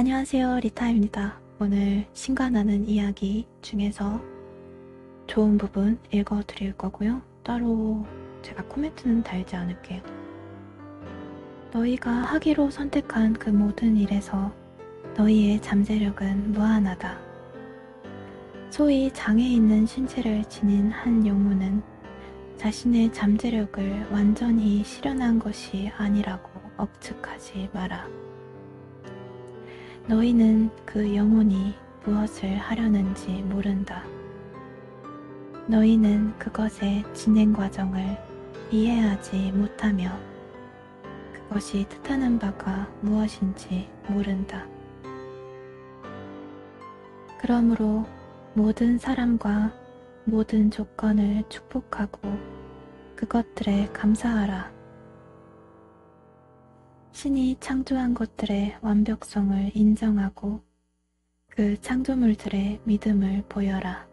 안녕하세요, 리타입니다. 오늘 신간하는 이야기 중에서 좋은 부분 읽어드릴 거고요. 따로 제가 코멘트는 달지 않을게요. 너희가 하기로 선택한 그 모든 일에서 너희의 잠재력은 무한하다. 소위 장애 있는 신체를 지닌 한 영혼은 자신의 잠재력을 완전히 실현한 것이 아니라고 억측하지 마라. 너희는 그 영혼이 무엇을 하려는지 모른다. 너희는 그것의 진행 과정을 이해하지 못하며 그것이 뜻하는 바가 무엇인지 모른다. 그러므로 모든 사람과 모든 조건을 축복하고 그것들에 감사하라. 신이 창조한 것들의 완벽성을 인정하고 그 창조물들의 믿음을 보여라.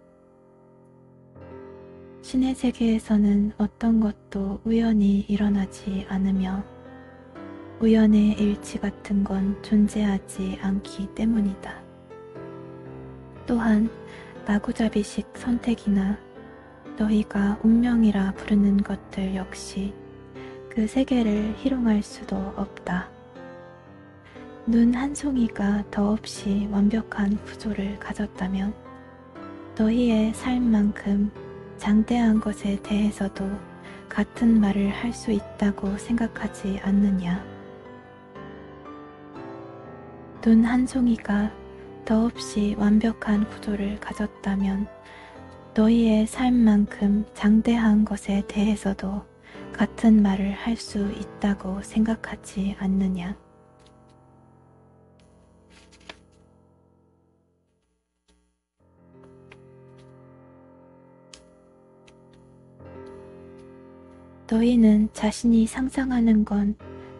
신의 세계에서는 어떤 것도 우연히 일어나지 않으며 우연의 일치 같은 건 존재하지 않기 때문이다. 또한 마구잡이식 선택이나 너희가 운명이라 부르는 것들 역시 그 세계를 희롱할 수도 없다. 눈 한 송이가 더없이 완벽한 구조를 가졌다면 너희의 삶만큼 장대한 것에 대해서도 같은 말을 할 수 있다고 생각하지 않느냐? 눈 한 송이가 더없이 완벽한 구조를 가졌다면 너희의 삶만큼 장대한 것에 대해서도 같은 말을 할 수 있다고 생각하지 않느냐? 너희는 자신이 상상하는 건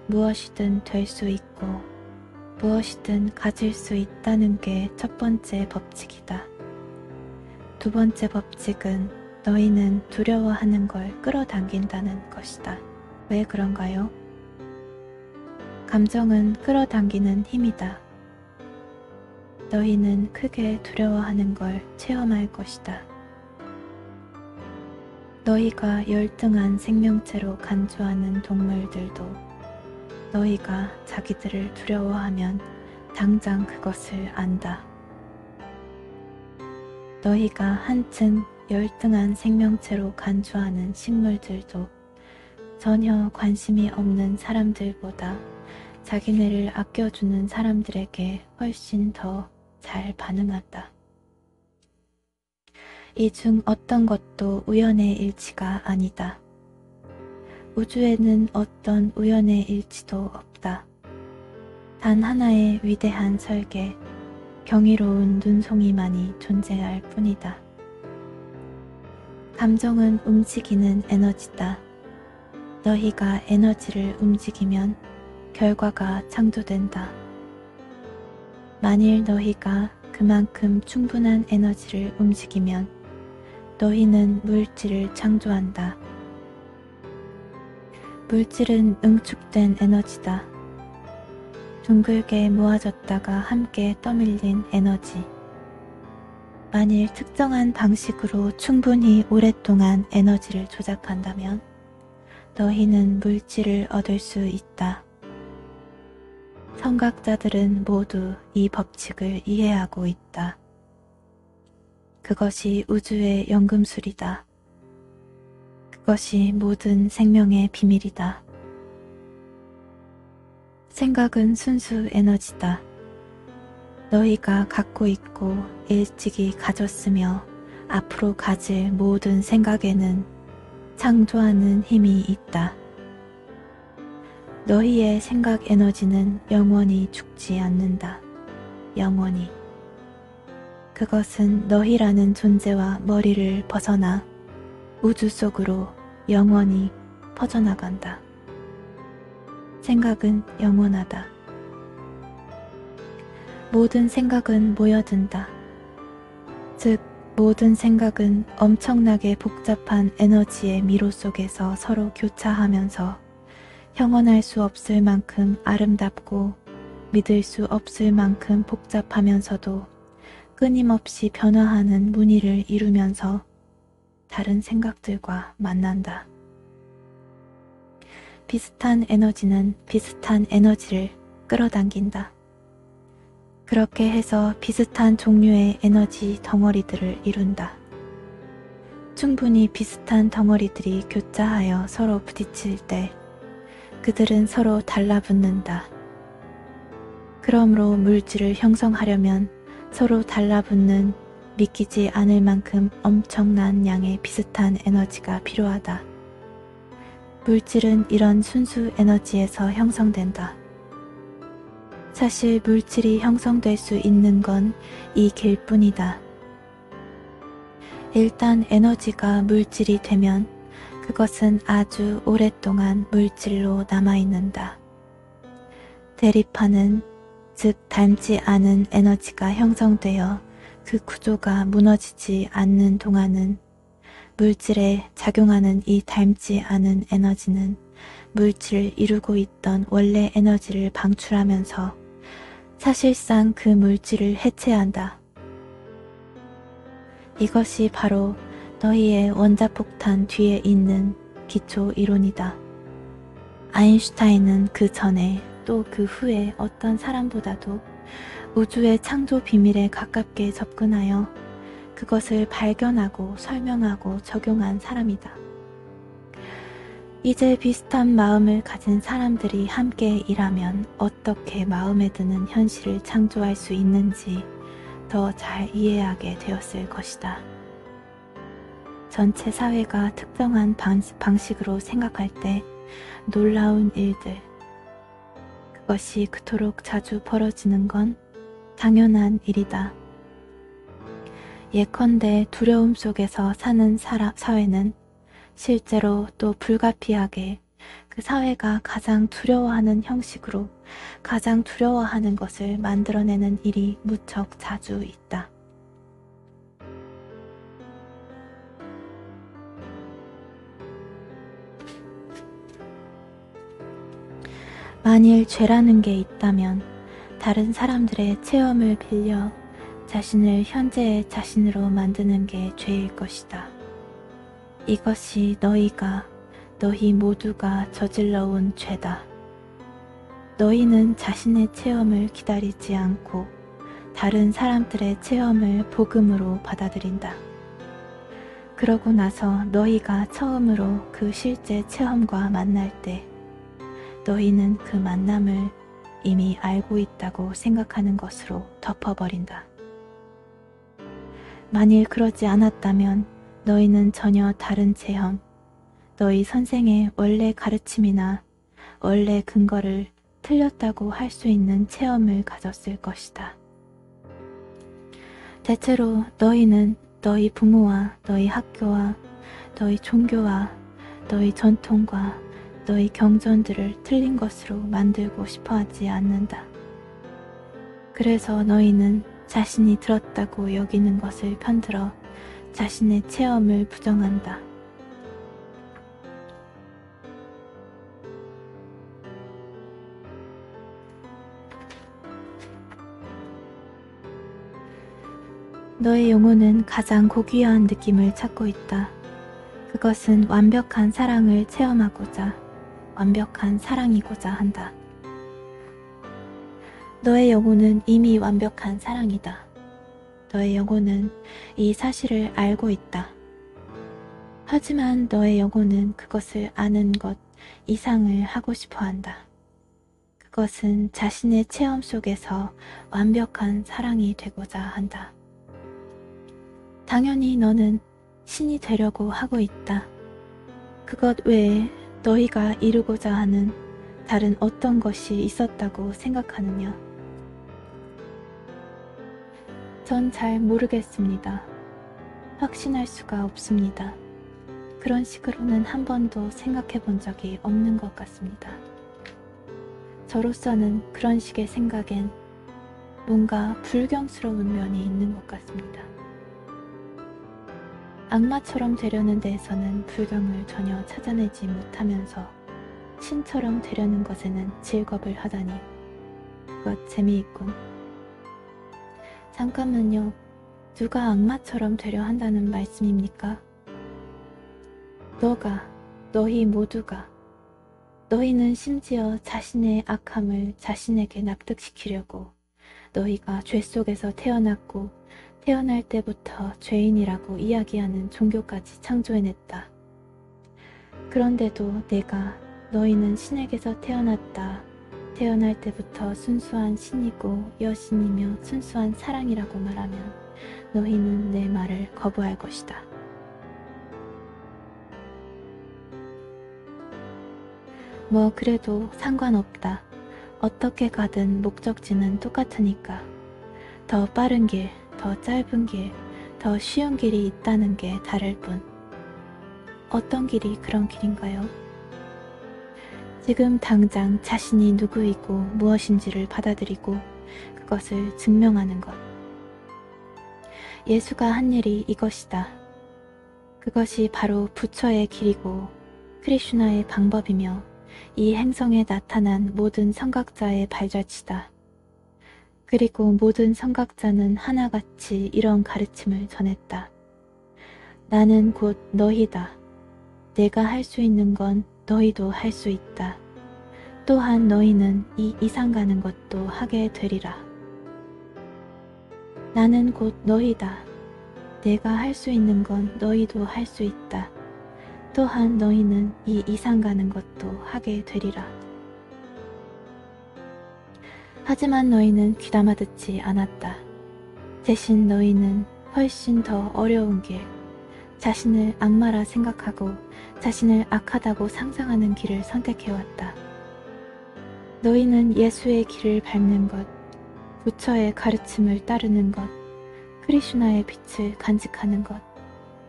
무엇이든 될 수 있고 무엇이든 가질 수 있다는 게 첫 번째 법칙이다. 두 번째 법칙은 너희는 두려워하는 걸 끌어당긴다는 것이다. 왜 그런가요? 감정은 끌어당기는 힘이다. 너희는 크게 두려워하는 걸 체험할 것이다. 너희가 열등한 생명체로 간주하는 동물들도 너희가 자기들을 두려워하면 당장 그것을 안다. 너희가 한층 열등한 생명체로 간주하는 식물들도 전혀 관심이 없는 사람들보다 자기네를 아껴주는 사람들에게 훨씬 더 잘 반응한다. 이 중 어떤 것도 우연의 일치가 아니다. 우주에는 어떤 우연의 일치도 없다. 단 하나의 위대한 설계, 경이로운 눈송이만이 존재할 뿐이다. 감정은 움직이는 에너지다. 너희가 에너지를 움직이면 결과가 창조된다. 만일 너희가 그만큼 충분한 에너지를 움직이면 너희는 물질을 창조한다. 물질은 응축된 에너지다. 둥글게 모아졌다가 함께 떠밀린 에너지. 만일 특정한 방식으로 충분히 오랫동안 에너지를 조작한다면 너희는 물질을 얻을 수 있다. 선각자들은 모두 이 법칙을 이해하고 있다. 그것이 우주의 연금술이다. 그것이 모든 생명의 비밀이다. 생각은 순수 에너지다. 너희가 갖고 있고 일찍이 가졌으며 앞으로 가질 모든 생각에는 창조하는 힘이 있다. 너희의 생각 에너지는 영원히 죽지 않는다. 영원히. 그것은 너희라는 존재와 머리를 벗어나 우주 속으로 영원히 퍼져나간다. 생각은 영원하다. 모든 생각은 모여든다. 즉, 모든 생각은 엄청나게 복잡한 에너지의 미로 속에서 서로 교차하면서 형언할 수 없을 만큼 아름답고 믿을 수 없을 만큼 복잡하면서도 끊임없이 변화하는 무늬를 이루면서 다른 생각들과 만난다. 비슷한 에너지는 비슷한 에너지를 끌어당긴다. 그렇게 해서 비슷한 종류의 에너지 덩어리들을 이룬다. 충분히 비슷한 덩어리들이 교차하여 서로 부딪힐 때 그들은 서로 달라붙는다. 그러므로 물질을 형성하려면 서로 달라붙는 믿기지 않을 만큼 엄청난 양의 비슷한 에너지가 필요하다. 물질은 이런 순수 에너지에서 형성된다. 사실 물질이 형성될 수 있는 건 이 길뿐이다. 일단 에너지가 물질이 되면 그것은 아주 오랫동안 물질로 남아있는다. 대립하는, 즉 닮지 않은 에너지가 형성되어 그 구조가 무너지지 않는 동안은 물질에 작용하는 이 닮지 않은 에너지는 물질을 이루고 있던 원래 에너지를 방출하면서 사실상 그 물질을 해체한다. 이것이 바로 너희의 원자폭탄 뒤에 있는 기초 이론이다. 아인슈타인은 그 전에 또 그 후에 어떤 사람보다도 우주의 창조 비밀에 가깝게 접근하여 그것을 발견하고 설명하고 적용한 사람이다. 이제 비슷한 마음을 가진 사람들이 함께 일하면 어떻게 마음에 드는 현실을 창조할 수 있는지 더 잘 이해하게 되었을 것이다. 전체 사회가 특정한 방식으로 생각할 때 놀라운 일들, 그것이 그토록 자주 벌어지는 건 당연한 일이다. 예컨대 두려움 속에서 사는 사회는 실제로 또 불가피하게 그 사회가 가장 두려워하는 형식으로 가장 두려워하는 것을 만들어내는 일이 무척 자주 있다. 만일 죄라는 게 있다면 다른 사람들의 체험을 빌려 자신을 현재의 자신으로 만드는 게 죄일 것이다. 이것이 너희 모두가 저질러온 죄다. 너희는 자신의 체험을 기다리지 않고 다른 사람들의 체험을 복음으로 받아들인다. 그러고 나서 너희가 처음으로 그 실제 체험과 만날 때 너희는 그 만남을 이미 알고 있다고 생각하는 것으로 덮어버린다. 만일 그러지 않았다면 너희는 전혀 다른 체험, 너희 선생의 원래 가르침이나 원래 근거를 틀렸다고 할 수 있는 체험을 가졌을 것이다. 대체로 너희는 너희 부모와 너희 학교와 너희 종교와 너희 전통과 너희 경전들을 틀린 것으로 만들고 싶어 하지 않는다. 그래서 너희는 자신이 들었다고 여기는 것을 편들어 자신의 체험을 부정한다. 너의 영혼은 가장 고귀한 느낌을 찾고 있다. 그것은 완벽한 사랑을 체험하고자, 완벽한 사랑이고자 한다. 너의 영혼은 이미 완벽한 사랑이다. 너의 영혼은 이 사실을 알고 있다. 하지만 너의 영혼은 그것을 아는 것 이상을 하고 싶어 한다. 그것은 자신의 체험 속에서 완벽한 사랑이 되고자 한다. 당연히 너는 신이 되려고 하고 있다. 그것 외에 너희가 이루고자 하는 다른 어떤 것이 있었다고 생각하느냐? 전 잘 모르겠습니다. 확신할 수가 없습니다. 그런 식으로는 한 번도 생각해 본 적이 없는 것 같습니다. 저로서는 그런 식의 생각엔 뭔가 불경스러운 면이 있는 것 같습니다. 악마처럼 되려는 데에서는 불경을 전혀 찾아내지 못하면서 신처럼 되려는 것에는 즐겁을 하다니 그것 재미있군. 잠깐만요. 누가 악마처럼 되려 한다는 말씀입니까? 너희 모두가, 너희는 심지어 자신의 악함을 자신에게 납득시키려고 너희가 죄 속에서 태어났고 태어날 때부터 죄인이라고 이야기하는 종교까지 창조해냈다. 그런데도 내가 너희는 신에게서 태어났다. 태어날 때부터 순수한 신이고 여신이며 순수한 사랑이라고 말하면 너희는 내 말을 거부할 것이다. 뭐 그래도 상관없다. 어떻게 가든 목적지는 똑같으니까. 더 빠른 길, 더 짧은 길, 더 쉬운 길이 있다는 게 다를 뿐. 어떤 길이 그런 길인가요? 지금 당장 자신이 누구이고 무엇인지를 받아들이고 그것을 증명하는 것. 예수가 한 일이 이것이다. 그것이 바로 부처의 길이고 크리슈나의 방법이며 이 행성에 나타난 모든 선각자의 발자취다. 그리고 모든 선각자는 하나같이 이런 가르침을 전했다. 나는 곧 너희다. 내가 할 수 있는 건 너희도 할 수 있다. 또한 너희는 이 이상 가는 것도 하게 되리라. 나는 곧 너희다. 내가 할 수 있는 건 너희도 할 수 있다. 또한 너희는 이 이상 가는 것도 하게 되리라. 하지만 너희는 귀담아 듣지 않았다. 대신 너희는 훨씬 더 어려운 길, 자신을 악마라 생각하고 자신을 악하다고 상상하는 길을 선택해왔다. 너희는 예수의 길을 밟는 것, 부처의 가르침을 따르는 것, 크리슈나의 빛을 간직하는 것,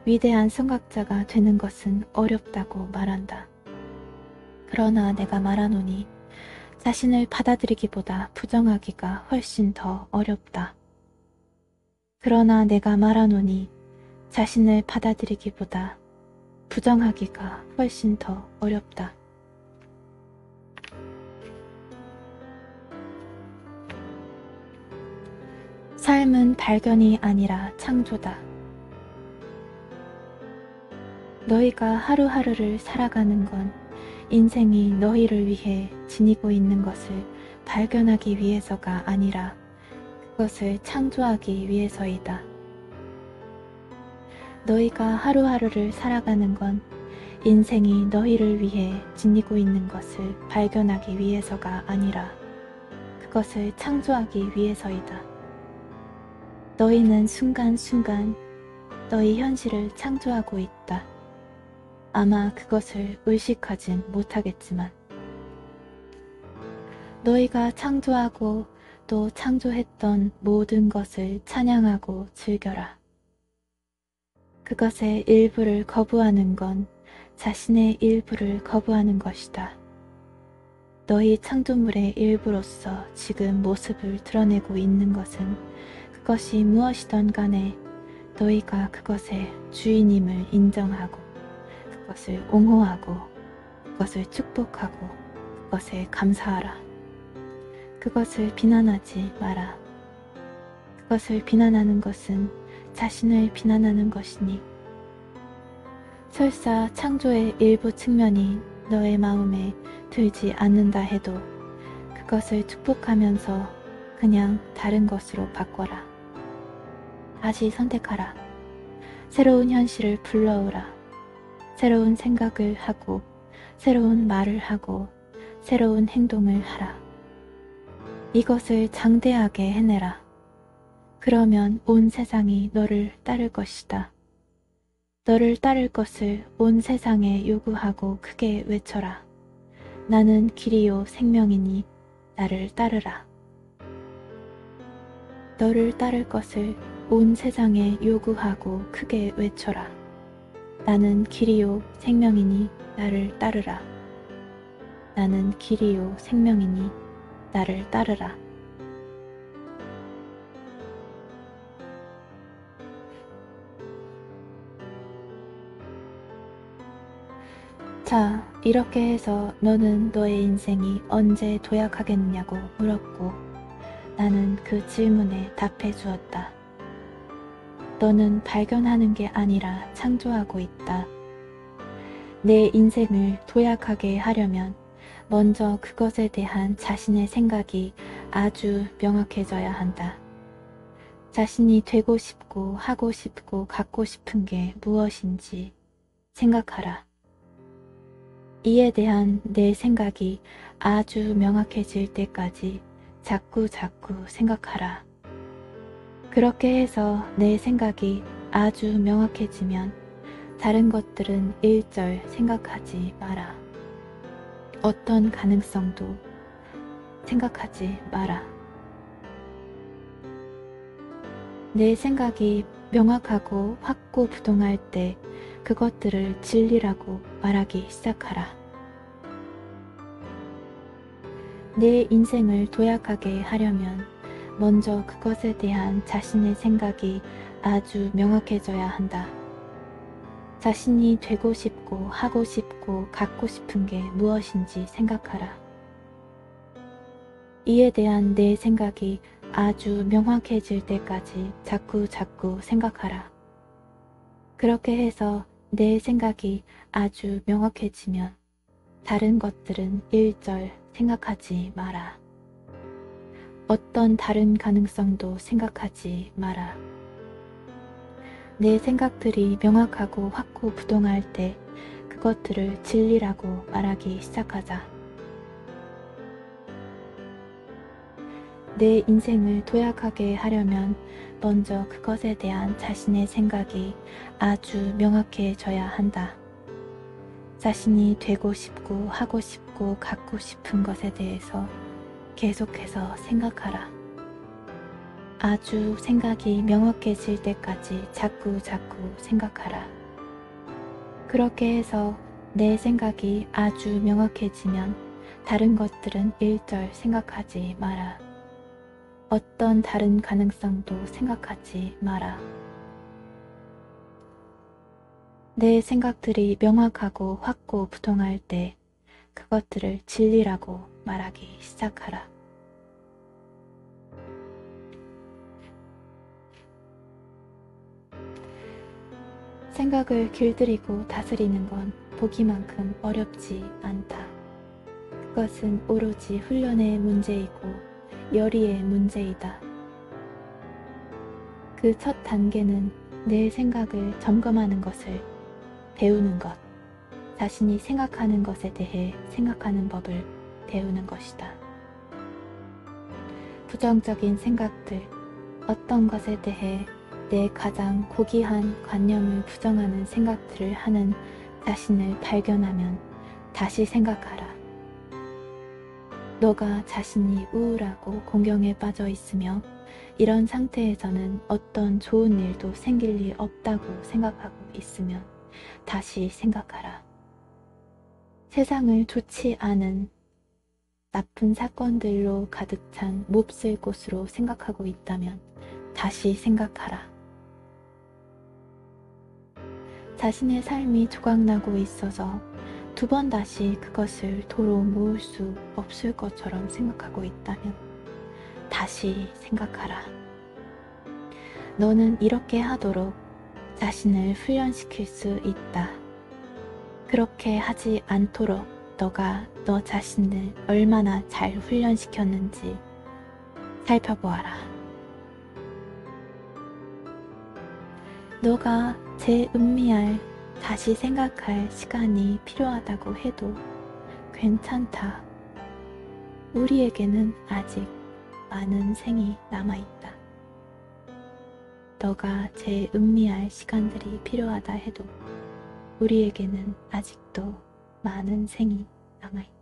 위대한 선각자가 되는 것은 어렵다고 말한다. 그러나 내가 말하노니 자신을 받아들이기보다 부정하기가 훨씬 더 어렵다. 그러나 내가 말하노니 자신을 받아들이기보다 부정하기가 훨씬 더 어렵다. 삶은 발견이 아니라 창조다. 너희가 하루하루를 살아가는 건 인생이 너희를 위해 지니고 있는 것을 발견하기 위해서가 아니라 그것을 창조하기 위해서이다. 너희가 하루하루를 살아가는 건 인생이 너희를 위해 지니고 있는 것을 발견하기 위해서가 아니라 그것을 창조하기 위해서이다. 너희는 순간순간 너희 현실을 창조하고 있다. 아마 그것을 의식하진 못하겠지만 너희가 창조하고 또 창조했던 모든 것을 찬양하고 즐겨라. 그것의 일부를 거부하는 건 자신의 일부를 거부하는 것이다. 너희 창조물의 일부로서 지금 모습을 드러내고 있는 것은 그것이 무엇이든 간에 너희가 그것의 주인임을 인정하고 그것을 옹호하고 그것을 축복하고 그것에 감사하라. 그것을 비난하지 마라. 그것을 비난하는 것은 자신을 비난하는 것이니 설사 창조의 일부 측면이 너의 마음에 들지 않는다 해도 그것을 축복하면서 그냥 다른 것으로 바꿔라. 다시 선택하라. 새로운 현실을 불러오라. 새로운 생각을 하고 새로운 말을 하고 새로운 행동을 하라. 이것을 장대하게 해내라. 그러면 온 세상이 너를 따를 것이다. 너를 따를 것을 온 세상에 요구하고 크게 외쳐라. 나는 길이요 생명이니 나를 따르라. 너를 따를 것을 온 세상에 요구하고 크게 외쳐라. 나는 길이요 생명이니 나를 따르라. 나는 길이요 생명이니 나를 따르라. 자, 이렇게 해서 너는 너의 인생이 언제 도약하겠느냐고 물었고 나는 그 질문에 답해 주었다. 너는 발견하는 게 아니라 창조하고 있다. 내 인생을 도약하게 하려면 먼저 그것에 대한 자신의 생각이 아주 명확해져야 한다. 자신이 되고 싶고 하고 싶고 갖고 싶은 게 무엇인지 생각하라. 이에 대한 내 생각이 아주 명확해질 때까지 자꾸 생각하라. 그렇게 해서 내 생각이 아주 명확해지면 다른 것들은 일절 생각하지 마라. 어떤 가능성도 생각하지 마라. 내 생각이 명확하고 확고부동할 때 그것들을 진리라고 말하기 시작하라. 내 인생을 도약하게 하려면 먼저 그것에 대한 자신의 생각이 아주 명확해져야 한다. 자신이 되고 싶고 하고 싶고 갖고 싶은 게 무엇인지 생각하라. 이에 대한 내 생각이 아주 명확해질 때까지 자꾸 생각하라. 그렇게 해서 내 생각이 아주 명확해지면 다른 것들은 일절 생각하지 마라. 어떤 다른 가능성도 생각하지 마라. 내 생각들이 명확하고 확고부동할 때 그것들을 진리라고 말하기 시작하자. 내 인생을 도약하게 하려면 먼저 그것에 대한 자신의 생각이 아주 명확해져야 한다. 자신이 되고 싶고 하고 싶고 갖고 싶은 것에 대해서 계속해서 생각하라. 아주 생각이 명확해질 때까지 자꾸 생각하라. 그렇게 해서 내 생각이 아주 명확해지면 다른 것들은 일절 생각하지 마라. 어떤 다른 가능성도 생각하지 마라. 내 생각들이 명확하고 확고부동할 때 그것들을 진리라고 말하기 시작하라. 생각을 길들이고 다스리는 건 보기만큼 어렵지 않다. 그것은 오로지 훈련의 문제이고 열의의 문제이다. 그 첫 단계는 내 생각을 점검하는 것을 배우는 것, 자신이 생각하는 것에 대해 생각하는 법을 배우는 것이다. 부정적인 생각들, 어떤 것에 대해 내 가장 고귀한 관념을 부정하는 생각들을 하는 자신을 발견하면 다시 생각하라. 너가 자신이 우울하고 공경에 빠져 있으며 이런 상태에서는 어떤 좋은 일도 생길 리 없다고 생각하고 있으면 다시 생각하라. 세상을 좋지 않은 나쁜 사건들로 가득 찬 몹쓸 곳으로 생각하고 있다면 다시 생각하라. 자신의 삶이 조각나고 있어서 두 번 다시 그것을 도로 모을 수 없을 것처럼 생각하고 있다면 다시 생각하라. 너는 이렇게 하도록 자신을 훈련시킬 수 있다. 그렇게 하지 않도록 너가 너 자신을 얼마나 잘 훈련시켰는지 살펴보아라. 너가 재음미할 다시 생각할 시간이 필요하다고 해도 괜찮다. 우리에게는 아직 많은 생이 남아있다. 너가 재음미할 시간들이 필요하다 해도 우리에게는 아직도 많은 생이 남아있다.